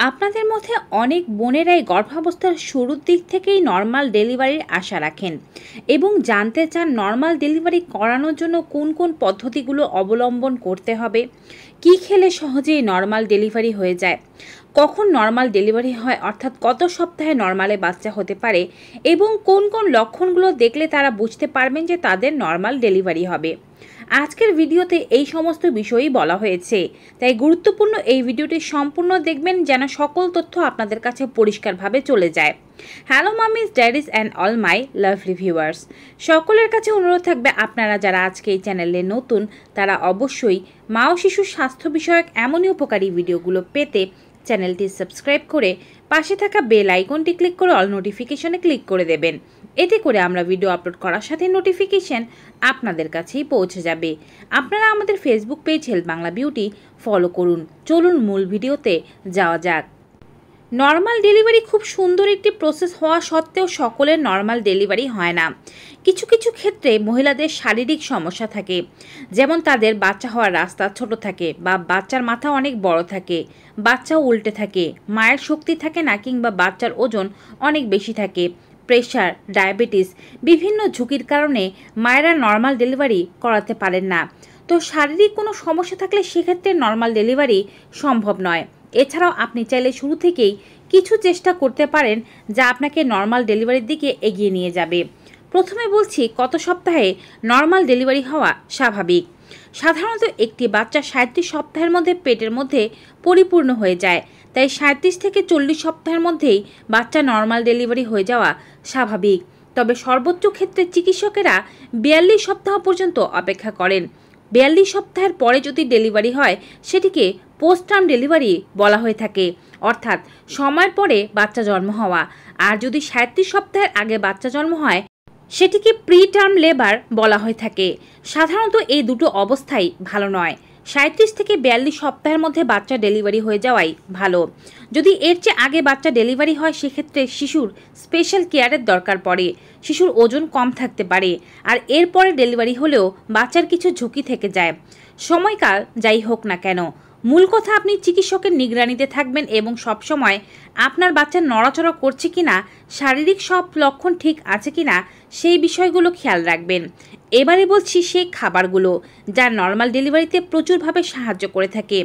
আপনাদের মধ্যে অনেক বোনেরাই গর্ভাবস্থার শুরুর দিক থেকেই নর্মাল ডেলিভারির আশা রাখেন এবং জানতে চান নর্মাল ডেলিভারি করানোর জন্য কোন কোন পদ্ধতিগুলো অবলম্বন করতে হবে, কি খেলে সহজেই নর্মাল ডেলিভারি হয়ে যায়, কখন নর্মাল ডেলিভারি হয় অর্থাৎ কত সপ্তাহে নর্মালে বাচ্চা হতে পারে এবং কোন কোন লক্ষণগুলো দেখলে তারা বুঝতে পারবেন যে তাদের নর্মাল ডেলিভারি হবে। আজকের ভিডিওতে এই সমস্ত বিষয়ই বলা হয়েছে, তাই গুরুত্বপূর্ণ এই ভিডিওটি সম্পূর্ণ দেখবেন যেন সকল তথ্য আপনাদের কাছে পরিষ্কারভাবে চলে যায়। Hello মামিজ, ড্যাডিজ and all my lovely viewers, সকলের কাছে অনুরোধ থাকবে আপনারা যারা আজকে এই চ্যানেলে নতুন তারা অবশ্যই মা ও শিশুর স্বাস্থ্য বিষয়ক এমনই উপকারী ভিডিওগুলো পেতে চ্যানেলটি সাবস্ক্রাইব করে পাশে থাকা বেল আইকনটি ক্লিক করে অল নোটিফিকেশনে ক্লিক করে দেবেন। এতে করে আমরা ভিডিও আপলোড করার সাথে নোটিফিকেশন আপনাদের কাছেই পৌঁছে যাবে। আপনারা আমাদের Facebook page health Bangla beauty follow করুন। চলুন মূল ভিডিওতে যাওয়া যাক। নর্মাল ডেলিভারি খুব সুন্দর একটি প্রসেস হওয়া সত্ত্বেও সকলের নর্মাল ডেলিভারি হয় না। কিছু কিছু ক্ষেত্রে মহিলাদের শারীরিক সমস্যা থাকে, যেমন তাদের বাচ্চা হওয়ার রাস্তা ছোট থাকে বা বাচ্চার মাথা অনেক বড় থাকে, বাচ্চাও উল্টে থাকে, মায়ের শক্তি থাকে না কিংবা বাচ্চার ওজন অনেক বেশি থাকে, প্রেশার, ডায়াবেটিস বিভিন্ন ঝুঁকির কারণে মায়েরা নর্মাল ডেলিভারি করাতে পারেন না। তো শারীরিক কোনো সমস্যা থাকলে সেক্ষেত্রে নর্মাল ডেলিভারি সম্ভব নয়। এছাড়াও আপনি চাইলে শুরু থেকেই কিছু চেষ্টা করতে পারেন যা আপনাকে নর্মাল ডেলিভারির দিকে এগিয়ে নিয়ে যাবে। প্রথমে বলছি কত সপ্তাহে নর্মাল ডেলিভারি হওয়া স্বাভাবিক। সাধারণত একটি বাচ্চা 37 সপ্তাহের মধ্যে পেটের মধ্যে পরিপূর্ণ হয়ে যায়, তাই 37 থেকে 40 সপ্তাহের মধ্যেই বাচ্চা নর্মাল ডেলিভারি হয়ে যাওয়া স্বাভাবিক। তবে সর্বোচ্চ ক্ষেত্রে চিকিৎসকেরা 42 সপ্তাহ পর্যন্ত অপেক্ষা করেন। 42 সপ্তাহের পরে যদি ডেলিভারি হয় সেটিকে পোস্টটার্ম ডেলিভারি বলা হয়ে থাকে, অর্থাৎ সময়ের পরে বাচ্চা জন্ম হওয়া। আর যদি 37 সপ্তাহের আগে বাচ্চা জন্ম হয় সেটিকে প্রিটার্ম লেবার বলা হয়ে থাকে। সাধারণত এই দুটো অবস্থাই ভালো নয়। 37 থেকে 42 সপ্তাহের মধ্যে বাচ্চা ডেলিভারি হয়ে যাওয়াই ভালো। যদি এর চেয়ে আগে বাচ্চা ডেলিভারি হয় সেক্ষেত্রে শিশুর স্পেশাল কেয়ারের দরকার পড়ে। শিশুর ওজন কম থাকতে পারে, আর এরপরে ডেলিভারি হলেও বাচ্চার কিছু ঝুঁকি থেকে যায়। সময়কাল যাই হোক না কেন, মূল কথা আপনি চিকিৎসকের নিগরানিতে থাকবেন এবং সবসময় আপনার বাচ্চা নড়াচড়া করছে কিনা, শারীরিক সব লক্ষণ ঠিক আছে কিনা সেই বিষয়গুলো খেয়াল রাখবেন। এবারে বলছি সেই খাবারগুলো যা নর্মাল ডেলিভারিতে প্রচুরভাবে সাহায্য করে থাকে।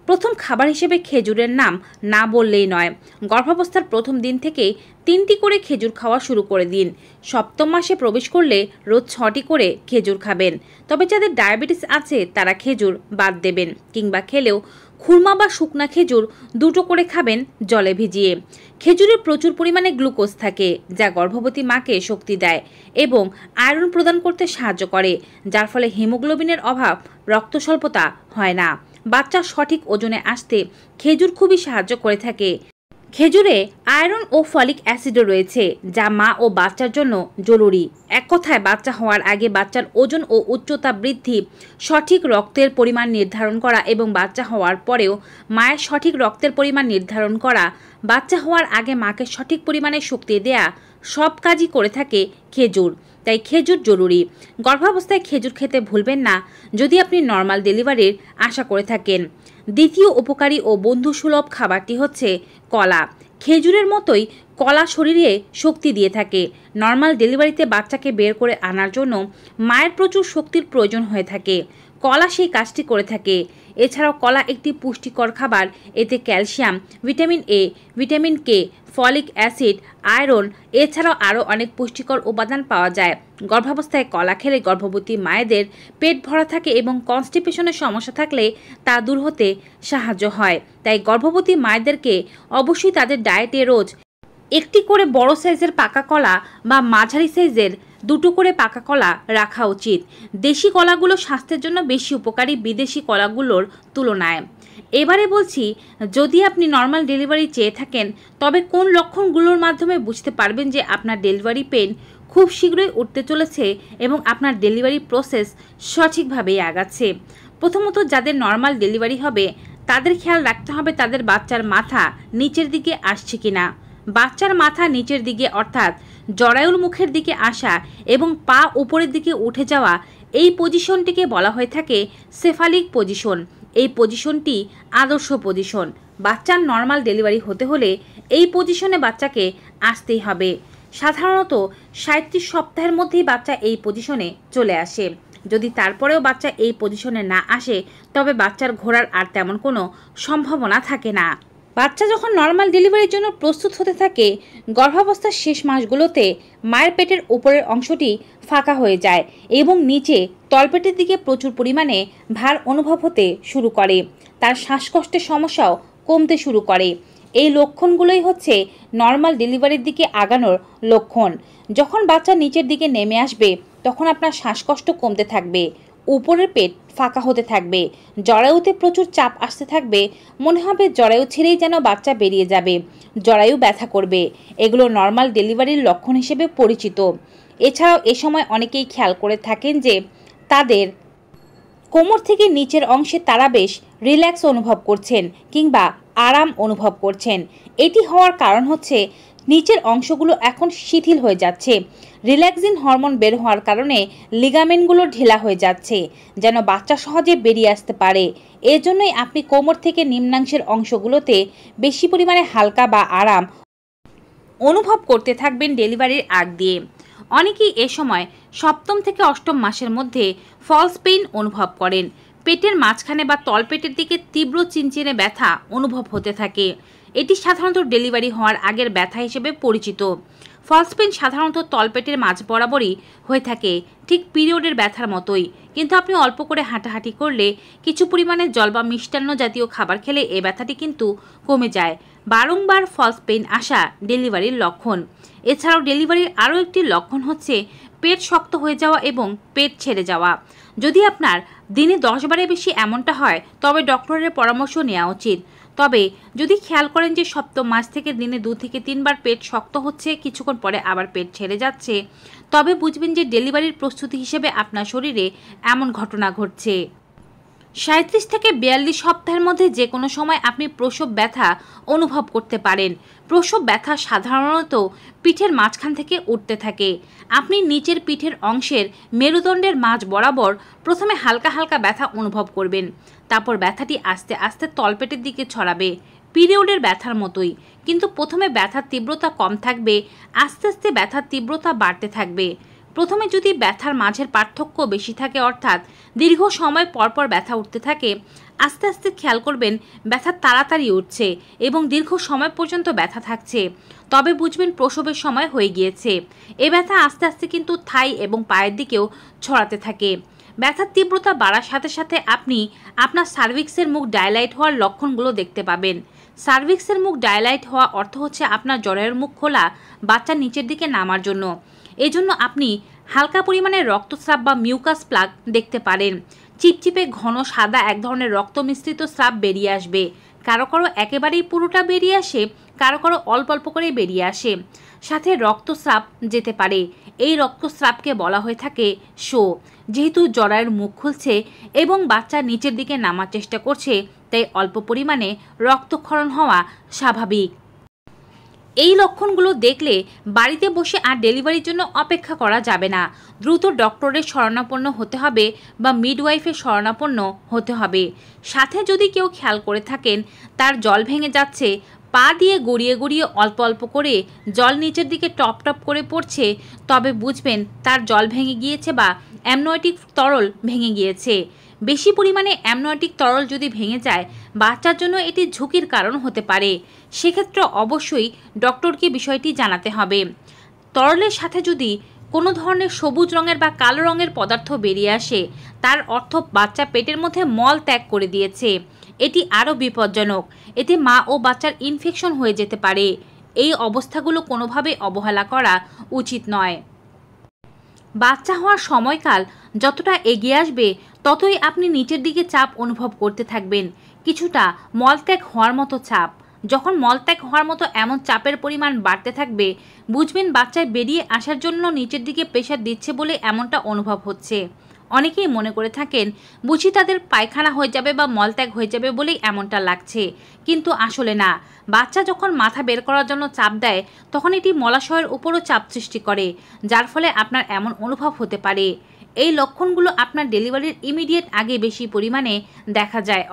প্রথম খাবার হিসেবে খেজুরের নাম না বললেই নয়। গর্ভাবস্থার প্রথম দিন থেকে 3টি করে খেজুর খাওয়া শুরু করে দিন। সপ্তম মাসে প্রবেশ করলে রোজ 6টি করে খেজুর খাবেন। তবে যাদের ডায়াবেটিস আছে তারা খেজুর বাদ দেবেন, কিংবা খেলেও খুরমা বা শুকনা খেজুর 2টো করে খাবেন জলে ভিজিয়ে। খেজুরে প্রচুর পরিমাণে গ্লুকোজ থাকে যা গর্ভবতী মাকে শক্তি দেয় এবং আয়রন প্রদান করতে সাহায্য করে, যার ফলে হিমোগ্লোবিনের অভাব, রক্ত স্বল্পতা হয় না। বাচ্চা সঠিক ওজনে আসতে খেজুর খুবই সাহায্য করে থাকে। খেজুরে আয়রন ও ফলিক অ্যাসিডও রয়েছে যা মা ও বাচ্চার জন্য জরুরি। এক কথায় বাচ্চা হওয়ার আগে বাচ্চার ওজন ও উচ্চতা বৃদ্ধি, সঠিক রক্তের পরিমাণ নির্ধারণ করা এবং বাচ্চা হওয়ার পরেও মায়ের সঠিক রক্তের পরিমাণ নির্ধারণ করা, বাচ্চা হওয়ার আগে মাকে সঠিক পরিমাণে শক্তি দেয়া, সব কাজই করে থাকে খেজুর। তাই খেজুর জরুরি। গর্ভাবস্থায় খেজুর খেতে ভুলবেন না যদি আপনি নর্মাল ডেলিভারির আশা করে থাকেন। দ্বিতীয় উপকারী ও বন্ধুসুলভ খাবারটি হচ্ছে কলা। খেজুরের মতোই কলা শরীরে শক্তি দিয়ে থাকে। নর্মাল ডেলিভারিতে বাচ্চাকে বের করে আনার জন্য মায়ের প্রচুর শক্তির প্রয়োজন হয়ে থাকে। কলা সেই কাজটি করে থাকে। এছাড়াও কলা একটি পুষ্টিকর খাবার। এতে calcium, vitamin A, vitamin K, folic acid, iron এছাড়াও আরও অনেক পুষ্টিকর উপাদান পাওয়া যায়। গর্ভাবস্থায় কলা খেলে গর্ভবতী মায়েদের পেট ভরা থাকে এবং কনস্টিপেশনের সমস্যা থাকলে তা দূর হতে সাহায্য হয়। তাই গর্ভবতী মায়েদেরকে অবশ্যই তাদের ডায়েটে রোজ একটি করে বড় সাইজের পাকা কলা বা মাঝারি সাইজের 2টো করে পাকা কলা রাখা উচিত। দেশি কলাগুলো স্বাস্থ্যের জন্য বেশি উপকারী বিদেশি কলাগুলোর তুলনায়। এবারে বলছি, যদি আপনি নর্মাল ডেলিভারি চেয়ে থাকেন তবে কোন লক্ষণগুলোর মাধ্যমে বুঝতে পারবেন যে আপনার ডেলিভারি পেন খুব শীঘ্রই উঠতে চলেছে এবং আপনার ডেলিভারি প্রসেস সঠিকভাবেই আগাচ্ছে। প্রথমত, যাদের নর্মাল ডেলিভারি হবে তাদের খেয়াল রাখতে হবে তাদের বাচ্চার মাথা নিচের দিকে আসছে কিনা। বাচ্চার মাথা নিচের দিকে অর্থাৎ জরায়ুর মুখের দিকে আসা এবং পা উপরের দিকে উঠে যাওয়া, এই পজিশনটিকে বলা হয়ে থাকে সেফালিক পজিশন। এই পজিশনটি আদর্শ পজিশন। বাচ্চার নর্মাল ডেলিভারি হতে হলে এই পজিশনে বাচ্চাকে আসতেই হবে। সাধারণত 37 সপ্তাহের মধ্যেই বাচ্চা এই পজিশনে চলে আসে। যদি তারপরেও বাচ্চা এই পজিশনে না আসে তবে বাচ্চার ঘোরার আর তেমন কোনো সম্ভাবনা থাকে না। বাচ্চা যখন নর্মাল ডেলিভারির জন্য প্রস্তুত হতে থাকে, গর্ভাবস্থার শেষ মাসগুলোতে মায়ের পেটের উপরের অংশটি ফাঁকা হয়ে যায় এবং নিচে তলপেটের দিকে প্রচুর পরিমাণে ভার অনুভব হতে শুরু করে। তার শ্বাসকষ্টের সমস্যাও কমতে শুরু করে। এই লক্ষণগুলোই হচ্ছে নর্মাল ডেলিভারির দিকে আগানোর লক্ষণ। যখন বাচ্চা নিচের দিকে নেমে আসবে তখন আপনার শ্বাসকষ্ট কমতে থাকবে, উপরের পেট ফাঁকা হতে থাকবে, জরায়ুতে প্রচুর চাপ আসতে থাকবে, মনে হবে জরায়ু ছেড়েই যেন বাচ্চা বেরিয়ে যাবে, জরায়ু ব্যথা করবে। এগুলো নর্মাল ডেলিভারির লক্ষণ হিসেবে পরিচিত। এছাড়াও এ সময় অনেকেই খেয়াল করে থাকেন যে তাদের কোমর থেকে নিচের অংশে তারা বেশ রিল্যাক্স অনুভব করছেন কিংবা আরাম অনুভব করছেন। এটি হওয়ার কারণ হচ্ছে নিচের অংশগুলো এখন শিথিল হয়ে যাচ্ছে। রিল্যাক্সিন হরমোন বের হওয়ার কারণে লিগামেন্টগুলো ঢিলা হয়ে যাচ্ছে যেন বাচ্চা সহজে বেরিয়ে আসতে পারে। এজন্যই আপনি কোমর থেকে নিম্নাংশের অংশগুলোতে বেশি পরিমাণে হালকা বা আরাম অনুভব করতে থাকবেন ডেলিভারির আগ দিয়ে। অনেকেই এ সময় 7ম থেকে 8ম মাসের মধ্যে ফলস পেইন অনুভব করেন। পেটের মাঝখানে বা তলপেটের দিকে তীব্র চিনচিনে ব্যথা অনুভব হতে থাকে। এটি সাধারণত ডেলিভারি হওয়ার আগের ব্যথা হিসেবে পরিচিত। ফলস পেইন সাধারণত তলপেটের মাঝ বরাবরই হয়ে থাকে, ঠিক পিরিয়ডের ব্যথার মতোই। কিন্তু আপনি অল্প করে হাঁটাহাঁটি করলে, কিছু পরিমাণে জল বা মিষ্টান্ন জাতীয় খাবার খেলে এ ব্যথাটি কিন্তু কমে যায়। বারংবার ফলস পেইন আসা ডেলিভারির লক্ষণ। এছাড়াও ডেলিভারির আরও একটি লক্ষণ হচ্ছে পেট শক্ত হয়ে যাওয়া এবং পেট ছেড়ে যাওয়া। যদি আপনার দিনে 10 বারের বেশি এমনটা হয় তবে ডক্টরের পরামর্শ নেওয়া উচিত। তবে যদি খেয়াল করেন যে 7ম মাস থেকে দিনে 2 থেকে 3 বার পেট শক্ত হচ্ছে, কিছুক্ষণ পরে আবার পেট ছেড়ে যাচ্ছে, তবে বুঝবেন যে ডেলিভারির প্রস্তুতি হিসেবে আপনার শরীরে এমন ঘটনা ঘটছে। 37 থেকে 42 সপ্তাহের মধ্যে যে কোনো সময় আপনি প্রসব ব্যথা অনুভব করতে পারেন। প্রসব ব্যথা সাধারণত পিঠের মাঝখান থেকে উঠতে থাকে। আপনি নিচের পিঠের অংশের মেরুদণ্ডের মাঝ বরাবর প্রথমে হালকা হালকা ব্যথা অনুভব করবেন। তারপর ব্যথাটি আস্তে আস্তে তলপেটের দিকে ছড়াবে, পিরিয়ডের ব্যথার মতোই। কিন্তু প্রথমে ব্যথার তীব্রতা কম থাকবে, আস্তে আস্তে ব্যথার তীব্রতা বাড়তে থাকবে। প্রথমে যদি ব্যথার মাঝের পার্থক্য বেশি থাকে, অর্থাৎ দীর্ঘ সময় পরপর ব্যথা উঠতে থাকে, আস্তে আস্তে খেয়াল করবেন ব্যথা তাড়াতাড়ি উঠছে এবং দীর্ঘ সময় পর্যন্ত ব্যথা থাকছে, তবে বুঝবেন প্রসবের সময় হয়ে গিয়েছে। এ ব্যথা আস্তে আস্তে কিন্তু থাই এবং পায়ের দিকেও ছড়াতে থাকে। ব্যথার তীব্রতা বাড়ার সাথে সাথে আপনি আপনার সার্ভিক্সের মুখ ডায়ালাইট হওয়ার লক্ষণগুলো দেখতে পাবেন। সার্ভিক্সের মুখ ডায়ালাইট হওয়া অর্থ হচ্ছে আপনার জরায়ুর মুখ খোলা বাচ্চা নিচের দিকে নামার জন্য। এজন্য আপনি হালকা পরিমাণে রক্তস্রাব বা মিউকাস প্লাগ দেখতে পারেন। চিপচিপে ঘন সাদা এক ধরনের রক্ত মিশ্রিত স্রাব বেরিয়ে আসবে। কারো কারো একেবারেই পুরোটা বেরিয়ে আসে, কারো কারো অল্প অল্প করে বেরিয়ে আসে, সাথে রক্তস্রাব যেতে পারে। এই রক্তস্রাবকে বলা হয়ে থাকে শো। যেহেতু জরায়ুর মুখ খুলছে এবং বাচ্চা নিচের দিকে নামার চেষ্টা করছে, তাই অল্প পরিমাণে রক্তক্ষরণ হওয়া স্বাভাবিক। এই লক্ষণগুলো দেখলে বাড়িতে বসে আর ডেলিভারির জন্য অপেক্ষা করা যাবে না। দ্রুত ডক্টরের শরণাপন্ন হতে হবে বা মিডওয়াইফের শরণাপন্ন হতে হবে। সাথে যদি কেউ খেয়াল করে থাকেন তার জল ভেঙে যাচ্ছে, পা দিয়ে গড়িয়ে গড়িয়ে অল্প অল্প করে জল নিচের দিকে টপ টপ করে পড়ছে, তবে বুঝবেন তার জল ভেঙে গিয়েছে বা অ্যামনিওটিক তরল ভেঙে গিয়েছে। বেশি পরিমাণে অ্যামনিওটিক তরল যদি ভেঙে যায়, বাচ্চার জন্য এটি ঝুঁকির কারণ হতে পারে। সেক্ষেত্রে অবশ্যই ডক্টরকে বিষয়টি জানাতে হবে। তরলের সাথে যদি কোনো ধরনের সবুজ রঙের বা কালো রঙের পদার্থ বেরিয়ে আসে, তার অর্থ বাচ্চা পেটের মধ্যে মল ত্যাগ করে দিয়েছে। এটি আরও বিপজ্জনক। এতে মা ও বাচ্চার ইনফেকশন হয়ে যেতে পারে। এই অবস্থাগুলো কোনোভাবে অবহেলা করা উচিত নয়। বাচ্চা হওয়ার সময়কাল যতটা এগিয়ে আসবে ততই আপনি নিচের দিকে চাপ অনুভব করতে থাকবেন, কিছুটা মলত্যাগ হওয়ার মতো চাপ। যখন মলত্যাগ হওয়ার মতো এমন চাপের পরিমাণ বাড়তে থাকবে, বুঝবেন বাচ্চায় বেরিয়ে আসার জন্য নিচের দিকে প্রেশার দিচ্ছে বলে এমনটা অনুভব হচ্ছে। অনেকেই মনে করে থাকেন বুঝি তাদের পায়খানা হয়ে যাবে বা মলত্যাগ হয়ে যাবে বলেই এমনটা লাগছে, কিন্তু আসলে না। বাচ্চা যখন মাথা বের করার জন্য চাপ দেয়, তখন এটি মলাশয়ের উপরও চাপ সৃষ্টি করে, যার ফলে আপনার এমন অনুভব হতে পারে। এই লক্ষণগুলো আপনার ডেলিভারির ইমিডিয়েট আগে বেশি পরিমাণে দেখা যায়।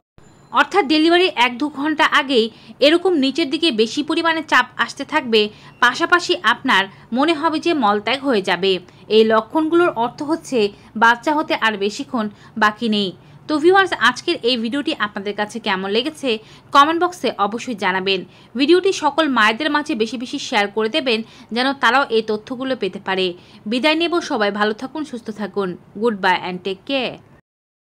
অর্থাৎ ডেলিভারির 1-2 ঘন্টা আগেই এরকম নিচের দিকে বেশি পরিমাণে চাপ আসতে থাকবে, পাশাপাশি আপনার মনে হবে যে মলত্যাগ হয়ে যাবে। এই লক্ষণগুলোর অর্থ হচ্ছে বাচ্চা হতে আর বেশিক্ষণ বাকি নেই। তো ভিউয়ার্স, আজকের এই ভিডিওটি আপনাদের কাছে কেমন লেগেছে কমেন্ট বক্সে অবশ্যই জানাবেন। ভিডিওটি সকল মায়েদের মাঝে বেশি বেশি শেয়ার করে দেবেন যেন তারাও এই তথ্যগুলো পেতে পারে। বিদায় নেব, সবাই ভালো থাকুন, সুস্থ থাকুন। Good bye and take care.